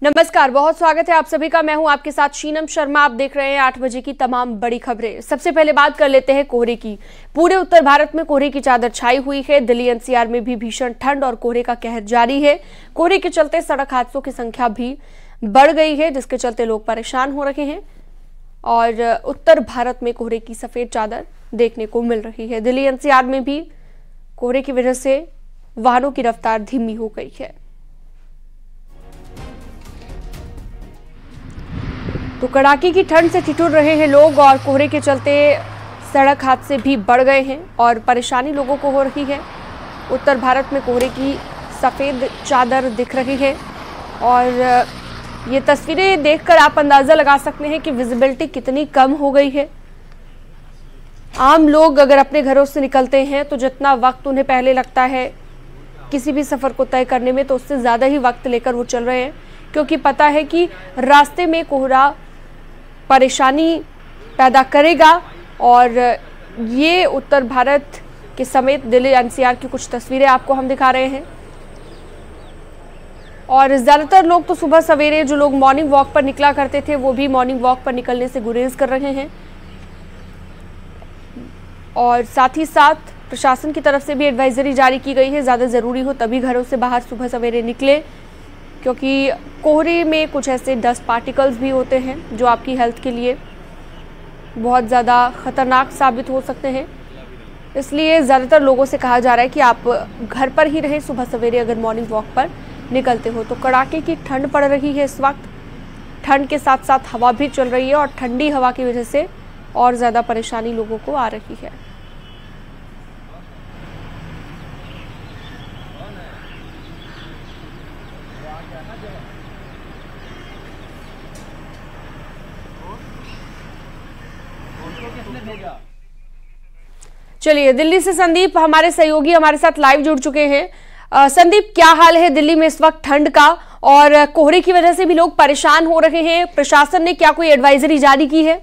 नमस्कार, बहुत स्वागत है आप सभी का। मैं हूं आपके साथ शीनम शर्मा। आप देख रहे हैं 8 बजे की तमाम बड़ी खबरें। सबसे पहले बात कर लेते हैं कोहरे की। पूरे उत्तर भारत में कोहरे की चादर छाई हुई है। दिल्ली एनसीआर में भी भीषण ठंड और कोहरे का कहर जारी है। कोहरे के चलते सड़क हादसों की संख्या भी बढ़ गई है, जिसके चलते लोग परेशान हो रहे हैं और उत्तर भारत में कोहरे की सफेद चादर देखने को मिल रही है। दिल्ली एनसीआर में भी कोहरे की वजह से वाहनों की रफ्तार धीमी हो गई है। तो कड़ाके की ठंड से ठिठुर रहे हैं लोग और कोहरे के चलते सड़क हादसे भी बढ़ गए हैं और परेशानी लोगों को हो रही है। उत्तर भारत में कोहरे की सफ़ेद चादर दिख रही है और ये तस्वीरें देखकर आप अंदाज़ा लगा सकते हैं कि विजिबिलिटी कितनी कम हो गई है। आम लोग अगर अपने घरों से निकलते हैं तो जितना वक्त उन्हें पहले लगता है किसी भी सफ़र को तय करने में, तो उससे ज़्यादा ही वक्त लेकर वो चल रहे हैं, क्योंकि पता है कि रास्ते में कोहरा परेशानी पैदा करेगा। और ये उत्तर भारत के समेत दिल्ली एनसीआर की कुछ तस्वीरें आपको हम दिखा रहे हैं। और ज़्यादातर लोग तो सुबह सवेरे जो लोग मॉर्निंग वॉक पर निकला करते थे वो भी मॉर्निंग वॉक पर निकलने से गुरेज कर रहे हैं। और साथ ही साथ प्रशासन की तरफ से भी एडवाइजरी जारी की गई है, ज़्यादा ज़रूरी हो तभी घरों से बाहर सुबह सवेरे निकले, क्योंकि कोहरे में कुछ ऐसे डस्ट पार्टिकल्स भी होते हैं जो आपकी हेल्थ के लिए बहुत ज़्यादा ख़तरनाक साबित हो सकते हैं। इसलिए ज़्यादातर लोगों से कहा जा रहा है कि आप घर पर ही रहें सुबह सवेरे अगर मॉर्निंग वॉक पर निकलते हो। तो कड़ाके की ठंड पड़ रही है इस वक्त। ठंड के साथ साथ हवा भी चल रही है और ठंडी हवा की वजह से और ज़्यादा परेशानी लोगों को आ रही है। चलिए, दिल्ली से संदीप हमारे सहयोगी हमारे साथ लाइव जुड़ चुके हैं। संदीप, क्या हाल है दिल्ली में इस वक्त ठंड का, और कोहरे की वजह से भी लोग परेशान हो रहे हैं? प्रशासन ने क्या कोई एडवाइजरी जारी की है?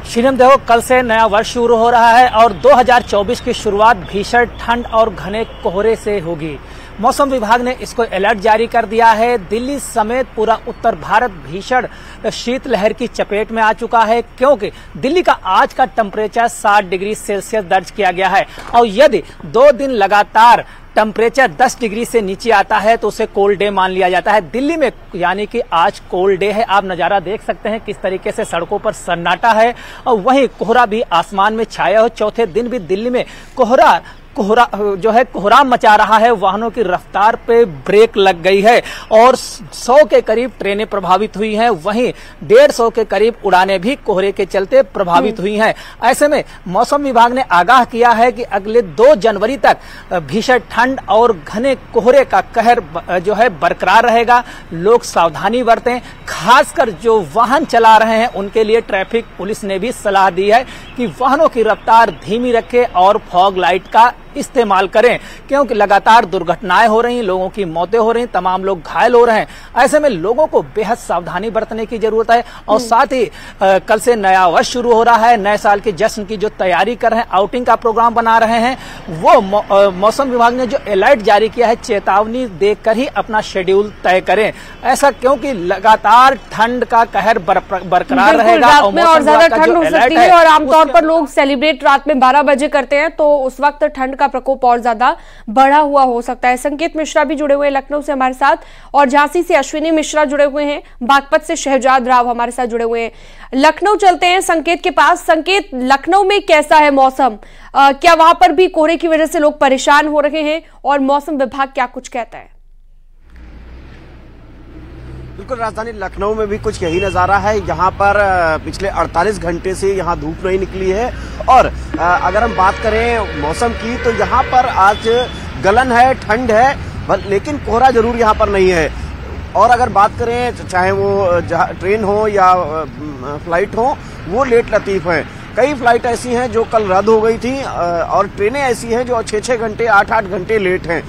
शीनम, देखो, कल से नया वर्ष शुरू हो रहा है और 2024 की शुरुआत भीषण ठंड और घने कोहरे से होगी। मौसम विभाग ने इसको अलर्ट जारी कर दिया है। दिल्ली समेत पूरा उत्तर भारत भीषण शीतलहर की चपेट में आ चुका है, क्योंकि दिल्ली का आज का टेम्परेचर 60 डिग्री सेल्सियस दर्ज किया गया है। और यदि 2 दिन लगातार टेम्परेचर 10 डिग्री से नीचे आता है तो उसे कोल्ड डे मान लिया जाता है। दिल्ली में यानी कि आज कोल्ड डे है। आप नजारा देख सकते हैं किस तरीके से सड़कों पर सन्नाटा है और वहीं कोहरा भी आसमान में छाया हो। चौथे दिन भी दिल्ली में कोहरा जो है कोहराम मचा रहा है। वाहनों की रफ्तार पे ब्रेक लग गई है और 100 के करीब ट्रेनें प्रभावित हुई हैं। वहीं 150 के करीब उड़ानें भी कोहरे के चलते प्रभावित हुई हैं। ऐसे में मौसम विभाग ने आगाह किया है कि अगले 2 जनवरी तक भीषण ठंड और घने कोहरे का कहर जो है बरकरार रहेगा। लोग सावधानी बरतें। खासकर जो वाहन चला रहे हैं उनके लिए ट्रैफिक पुलिस ने भी सलाह दी है कि वाहनों की रफ्तार धीमी रखें और फॉग लाइट का इस्तेमाल करें, क्योंकि लगातार दुर्घटनाएं हो रही हैं, लोगों की मौतें हो रही, तमाम लोग घायल हो रहे हैं। ऐसे में लोगों को बेहद सावधानी बरतने की जरूरत है। और साथ ही कल से नया वर्ष शुरू हो रहा है। नए साल के जश्न की जो तैयारी कर रहे हैं, आउटिंग का प्रोग्राम बना रहे हैं, वो मौसम विभाग ने जो अलर्ट जारी किया है, चेतावनी देकर ही अपना शेड्यूल तय करें। ऐसा क्योंकि लगातार ठंड का कहर बरकरार रहेगा और ज्यादा ठंड हो सकती है। और आमतौर पर लोग सेलिब्रेट रात में 12 बजे करते हैं, तो उस वक्त ठंड प्रकोप और ज्यादा बढ़ा हुआ हो सकता है। संकेत मिश्रा भी जुड़े हुए हैं लखनऊ से हमारे साथ, और झांसी से अश्विनी मिश्रा जुड़े हुए हैं, बागपत से शहजाद राव हमारे साथ जुड़े हुए हैं। लखनऊ चलते हैं संकेत के पास। संकेत, लखनऊ में कैसा है मौसम? क्या वहां पर भी कोहरे की वजह से लोग परेशान हो रहे हैं और मौसम विभाग क्या कुछ कहता है? बिल्कुल, राजधानी लखनऊ में भी कुछ यही नजारा है। यहाँ पर पिछले 48 घंटे से यहाँ धूप नहीं निकली है। और अगर हम बात करें मौसम की तो यहाँ पर आज गलन है, ठंड है, लेकिन कोहरा जरूर यहाँ पर नहीं है। और अगर बात करें चाहे वो ट्रेन हो या फ्लाइट हो, वो लेट लतीफ है। कई फ्लाइट ऐसी हैं जो कल रद्द हो गई थी और ट्रेनें ऐसी हैं जो 6-6 घंटे 8-8 घंटे लेट हैं।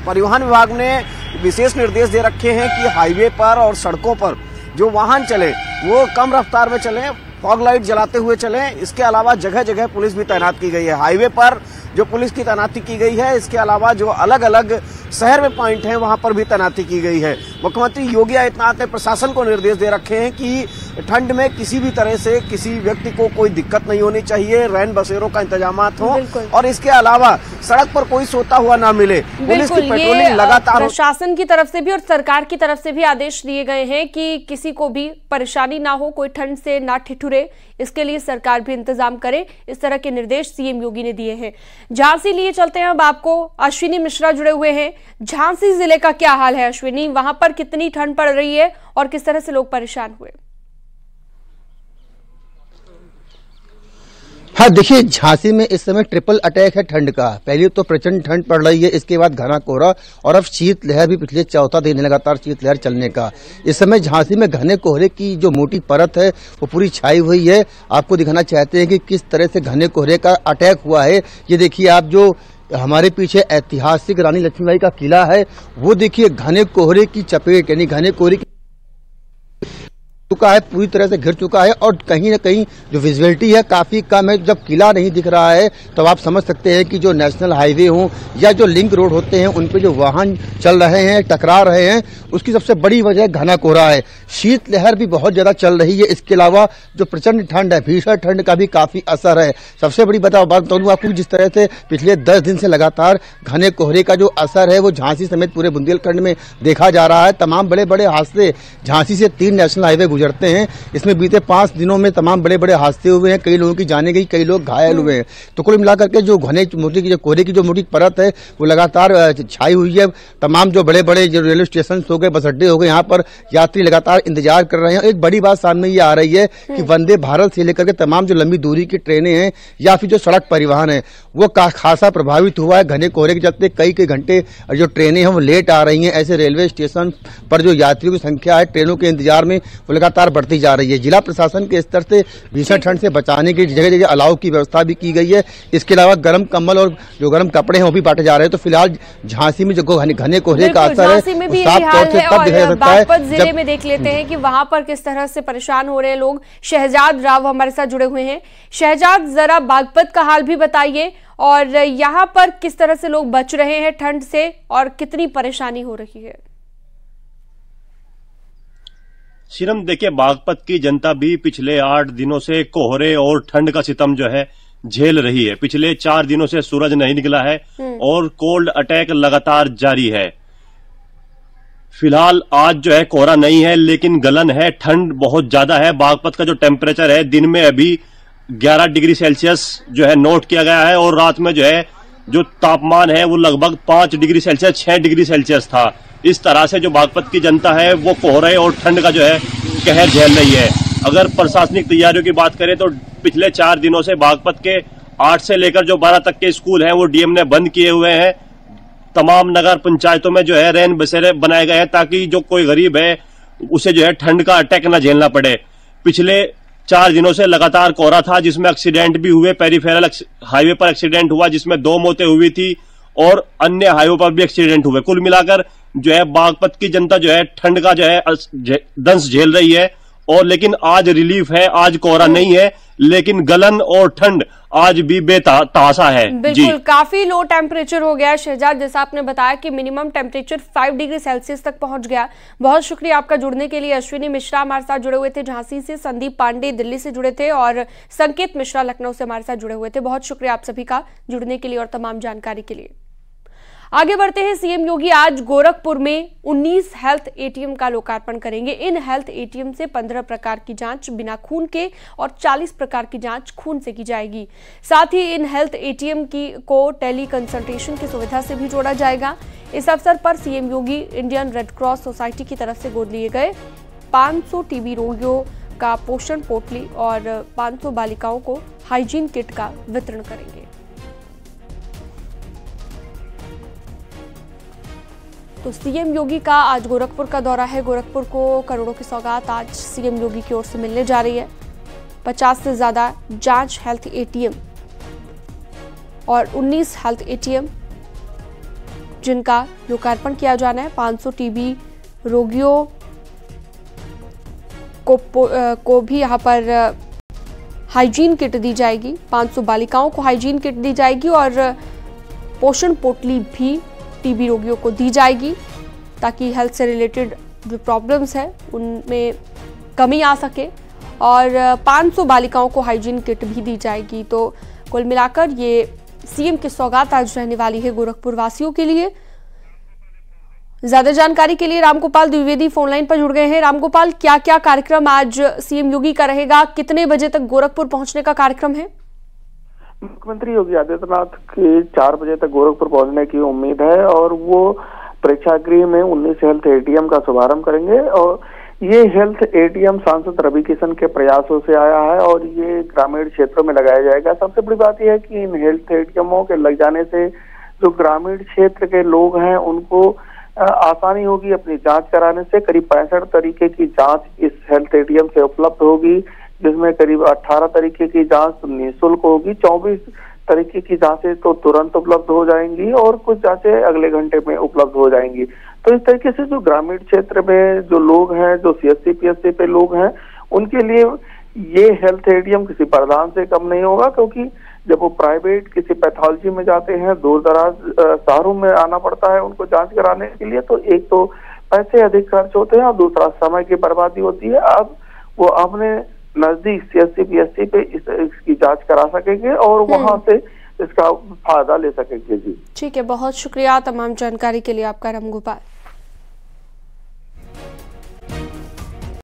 परिवहन विभाग ने विशेष निर्देश दे रखे हैं कि हाईवे पर और सड़कों पर जो वाहन चले वो कम रफ्तार में चलें, फॉग लाइट जलाते हुए चलें। इसके अलावा जगह जगह पुलिस भी तैनात की गई है। हाईवे पर जो पुलिस की तैनाती की गई है, इसके अलावा जो अलग अलग शहर में पॉइंट है वहां पर भी तैनाती की गई है। मुख्यमंत्री योगी आदित्यनाथ ने प्रशासन को निर्देश दे रखे हैं कि ठंड में किसी भी तरह से किसी व्यक्ति को कोई दिक्कत नहीं होनी चाहिए, रैन बसेरों का इंतजाम हो और इसके अलावा सड़क पर कोई सोता हुआ ना मिले। पुलिस की पेट्रोलिंग लगातार प्रशासन की तरफ से भी और सरकार की तरफ से भी आदेश दिए गए हैं कि किसी को भी परेशानी ना हो, कोई ठंड से ना ठिठुरे, इसके लिए सरकार भी इंतजाम करे। इस तरह के निर्देश सीएम योगी ने दिए हैं। झांसी लिए चलते हैं अब आपको, अश्विनी मिश्रा जुड़े हुए हैं। झांसी जिले का क्या हाल है अश्विनी, वहां पर कितनी ठंड पड़ रही है और किस तरह से लोग परेशान हुए? हाँ देखिए, झांसी में इस समय ट्रिपल अटैक है ठंड का। पहले तो प्रचंड ठंड पड़ रही है, इसके बाद घना कोहरा और अब शीतलहर भी पिछले चौथा दिन लगातार शीतलहर चलने का। इस समय झांसी में घने कोहरे की जो मोटी परत है वो पूरी छाई हुई है। आपको दिखाना चाहते हैं कि किस तरह से घने कोहरे का अटैक हुआ है। ये देखिए आप, जो हमारे पीछे ऐतिहासिक रानी लक्ष्मीबाई का किला है वो देखिए घने कोहरे की चपेट यानी घने कोहरे की चुका है, पूरी तरह से घिर चुका है और कहीं न कहीं जो विजिबिलिटी है काफी कम है। जब किला नहीं दिख रहा है तो आप समझ सकते हैं कि जो नेशनल हाईवे हो या जो लिंक रोड होते हैं उन पे जो वाहन चल रहे हैं, टकरा रहे हैं, उसकी सबसे बड़ी वजह घना कोहरा है। शीतलहर भी बहुत ज्यादा चल रही है। इसके अलावा जो प्रचंड ठंड है, भीषण ठंड का भी काफी असर है। सबसे बड़ी बात बताऊं आपको, जिस तरह से पिछले 10 दिन से लगातार घने कोहरे का जो असर है वो झांसी समेत पूरे बुंदेलखंड में देखा जा रहा है। तमाम बड़े बड़े हादसे झांसी से 3 नेशनल हाईवे गुजरते हैं। इसमें बीते 5 दिनों में तमाम बड़े बड़े हादसे हुए हैं, कई लोगों की जाने गई, कई लोग घायल हुए हैं। तो कुल मिलाकर के जो घने मोटी की जो कोहरे की जो मोटी परत है वो लगातार छाई हुई है। तमाम जो बड़े बड़े जो रेलवे स्टेशन हो गए, बस अड्डे हो गए, यहाँ पर यात्री लगातार इंतजार कर रहे हैं। एक बड़ी बात सामने ये आ रही है कि वंदे भारत से लेकर के तमाम जो लंबी दूरी की ट्रेनें हैं या फिर जो सड़क परिवहन है वो खासा प्रभावित हुआ है। घने कोहरे के चलते कई घंटे जो ट्रेनें हैं वो लेट आ रही हैं। ऐसे रेलवे स्टेशन पर जो यात्रियों की संख्या है ट्रेनों के इंतजार में वो लगातार बढ़ती जा रही है। जिला प्रशासन के स्तर से भीषण ठंड से बचाने की जगह जगह अलाव की व्यवस्था भी की गई है। इसके अलावा गर्म कंबल और जो गर्म कपड़े हैं वो भी बांटे जा रहे हैं। तो फिलहाल झांसी में जो घने कोहरे का असर है साफ तौर से तब दिखाई सकता है। बागपत जिले में देख लेते हैं कि वहां पर किस तरह से परेशान हो रहे हैं लोग। शहजाद राव हमारे साथ जुड़े हुए हैं। शहजाद, जरा बागपत का हाल भी बताइए और यहाँ पर किस तरह से लोग बच रहे हैं ठंड से और कितनी परेशानी हो रही है? शिरम, देखिए, बागपत की जनता भी पिछले 8 दिनों से कोहरे और ठंड का सितम जो है झेल रही है। पिछले 4 दिनों से सूरज नहीं निकला है और कोल्ड अटैक लगातार जारी है। फिलहाल आज जो है कोहरा नहीं है लेकिन गलन है, ठंड बहुत ज्यादा है। बागपत का जो टेम्परेचर है दिन में अभी 11 डिग्री सेल्सियस जो है नोट किया गया है और रात में जो है जो तापमान है वो लगभग 5 डिग्री सेल्सियस 6 डिग्री सेल्सियस था। इस तरह से जो बागपत की जनता है वो कोहरे और ठंड का जो है कहर झेल रही है। अगर प्रशासनिक तैयारियों की बात करें तो पिछले 4 दिनों से बागपत के 8 से लेकर जो 12 तक के स्कूल हैं वो डीएम ने बंद किए हुए हैं। तमाम नगर पंचायतों में जो है रैन बसेरे बनाए गए हैं ताकि जो कोई गरीब है उसे जो है ठंड का अटैक न झेलना पड़े। पिछले 4 दिनों से लगातार कोहरा था जिसमें एक्सीडेंट भी हुए। पेरीफेरल हाईवे पर एक्सीडेंट हुआ जिसमें 2 मौतें हुई थी और अन्य हाईवे पर भी एक्सीडेंट हुए। कुल मिलाकर जो है बागपत की जनता जो है ठंड का जो है दंश झेल रही है। और लेकिन आज रिलीफ है, आज कोहरा नहीं है लेकिन गलन और ठंड आज भी बेतहाशा है। बिल्कुल, काफी लो टेम्परेचर हो गया शहजाद, जैसा आपने बताया कि मिनिमम टेम्परेचर 5 डिग्री सेल्सियस तक पहुंच गया। बहुत शुक्रिया आपका जुड़ने के लिए। अश्विनी मिश्रा हमारे साथ जुड़े हुए थे झांसी से, संदीप पांडे दिल्ली से जुड़े थे और संकेत मिश्रा लखनऊ से हमारे साथ जुड़े हुए थे। बहुत शुक्रिया आप सभी का जुड़ने के लिए और तमाम जानकारी के लिए। आगे बढ़ते हैं। सीएम योगी आज गोरखपुर में 19 हेल्थ एटीएम का लोकार्पण करेंगे। इन हेल्थ एटीएम से 15 प्रकार की जांच बिना खून के और 40 प्रकार की जांच खून से की जाएगी। साथ ही इन हेल्थ एटीएम को टेली कंसल्टेशन की सुविधा से भी जोड़ा जाएगा। इस अवसर पर सीएम योगी इंडियन रेड क्रॉस सोसाइटी की तरफ से गोद लिए गए 500 टीबी रोगियों का पोषण पोटली और 500 बालिकाओं को हाइजीन किट का वितरण करेंगे। तो सीएम योगी का आज गोरखपुर का दौरा है। गोरखपुर को करोड़ों की सौगात आज सीएम योगी की ओर से मिलने जा रही है। 50 से ज्यादा जांच हेल्थ एटीएम और 19 हेल्थ एटीएम जिनका लोकार्पण किया जाना है। 500 टीबी रोगियों को भी यहाँ पर हाइजीन किट दी जाएगी। 500 बालिकाओं को हाइजीन किट दी जाएगी और पोषण पोटली भी टीबी रोगियों को दी जाएगी ताकि हेल्थ से रिलेटेड जो प्रॉब्लम्स है उनमें कमी आ सके, और 500 बालिकाओं को हाइजीन किट भी दी जाएगी। तो कुल मिलाकर ये सीएम की सौगात आज रहने वाली है गोरखपुर वासियों के लिए। ज्यादा जानकारी के लिए रामगोपाल द्विवेदी फोनलाइन पर जुड़ गए हैं। रामगोपाल, क्या क्या कार्यक्रम आज सीएम योगी का रहेगा? कितने बजे तक गोरखपुर पहुंचने का कार्यक्रम है? मुख्यमंत्री योगी आदित्यनाथ के 4 बजे तक गोरखपुर पहुंचने की उम्मीद है और वो प्रेक्षागृह में 19 हेल्थ एटीएम का शुभारंभ करेंगे। और ये हेल्थ एटीएम सांसद रवि किशन के प्रयासों से आया है और ये ग्रामीण क्षेत्रों में लगाया जाएगा। सबसे बड़ी बात यह है कि इन हेल्थ एटीएमों के लग जाने से जो ग्रामीण क्षेत्र के लोग हैं उनको आसानी होगी अपनी जांच कराने से। करीब 65 तरीके की जांच इस हेल्थ एटीएम से उपलब्ध होगी, जिसमें करीब 18 तरीके की जांच निःशुल्क होगी, 24 तरीके की जांचें तो तुरंत उपलब्ध हो जाएंगी और कुछ जांचें अगले घंटे में उपलब्ध हो जाएंगी। तो इस तरीके से जो ग्रामीण क्षेत्र में जो लोग हैं, जो सीएचसी पीएचसी पे लोग हैं, उनके लिए ये हेल्थ एटीएम किसी वरदान से कम नहीं होगा, क्योंकि जब वो प्राइवेट किसी पैथोलॉजी में जाते हैं, दूर दराज शहरों में आना पड़ता है उनको जांच कराने के लिए, तो एक तो पैसे अधिक खर्च होते हैं और दूसरा समय की बर्बादी होती है। अब वो अपने नजदीक सीएचसी पीएचसी पे इसकी जांच करा सकेंगे और वहां से इसका फायदा ले सकेंगे। जी ठीक है, बहुत शुक्रिया तमाम जानकारी के लिए आपका रामगोपाल।